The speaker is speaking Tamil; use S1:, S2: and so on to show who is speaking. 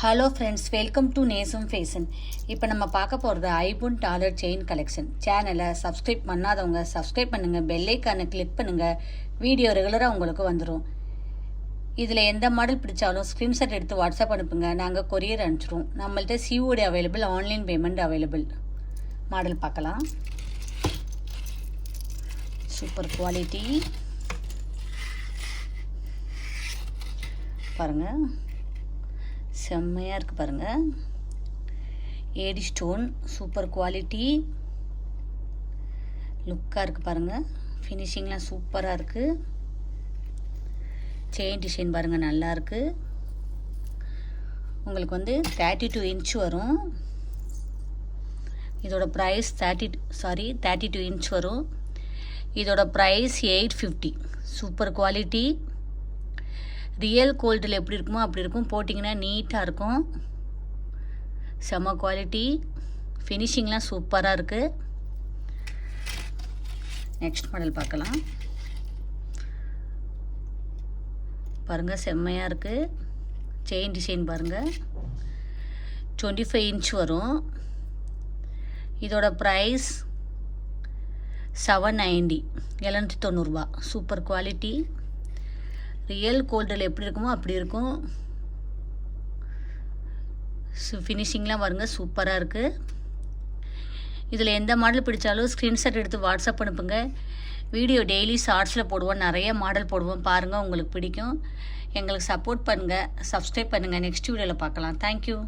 S1: ஹலோ ஃப்ரெண்ட்ஸ், வெல்கம் டு நேசம் ஃபேஷன். இப்போ நம்ம பார்க்க போகிறது ஐபூன் டாலர் செயின் கலெக்ஷன். சேனலை சப்ஸ்கிரைப் பண்ணாதவங்க சப்ஸ்கிரைப் பண்ணுங்கள், பெல்லைக்கானை கிளிக் பண்ணுங்கள், வீடியோ ரெகுலராக உங்களுக்கு வந்துடும். இதில் எந்த மாடல் பிடிச்சாலும் ஸ்க்ரீன்ஷாட் எடுத்து வாட்ஸ்அப் அனுப்புங்க, நாங்கள் கொரியர் அனுப்பிச்சிடுவோம். நம்மள்ட்ட COD available, online payment available. Model பார்க்கலாம். சூப்பர் குவாலிட்டி பாருங்கள், செம்மையாக இருக்குது பாருங்கள். ஏடி ஸ்டோன் சூப்பர் குவாலிட்டி லுக்காக இருக்குது பாருங்கள். ஃபினிஷிங்லாம் சூப்பராக இருக்குது. செயின் டிசைன் பாருங்கள், நல்லா இருக்குது. உங்களுக்கு 32 இன்ச் வரும். இதோட ப்ரைஸ் 32 இன்ச் வரும். இதோட ப்ரைஸ் 850. Super quality. ரியல் கோல்டில் எப்படி இருக்குமோ அப்படி இருக்கும். போட்டிங்கன்னா நீட்டாக இருக்கும். செம்ம குவாலிட்டி. ஃபினிஷிங்லாம் சூப்பராக இருக்குது. நெக்ஸ்ட் மாடல் பார்க்கலாம். பாருங்கள், செம்மையாக இருக்குது. செயின் டிசைன் பாருங்கள். 25 இன்ச் வரும். இதோட ப்ரைஸ் 790, 790 ரூபா. Super quality. ரியல் கோல்டில் எப்படி இருக்குமோ அப்படி இருக்கும். ஃபினிஷிங்லாம் பாருங்கள், சூப்பராக இருக்குது. இதில் எந்த மாடல் பிடிச்சாலும் ஸ்க்ரீன்ஷாட் எடுத்து வாட்ஸ்அப் அனுப்புங்க. வீடியோ டெய்லி ஷார்ட்ஸில் போடுவோம், நிறைய மாடல் போடுவோம். பாருங்கள், உங்களுக்கு பிடிக்கும். எங்களுக்கு சப்போர்ட் பண்ணுங்கள், சப்ஸ்கிரைப் பண்ணுங்கள். நெக்ஸ்ட் வீடியோவில் பார்க்கலாம். தேங்க்யூ.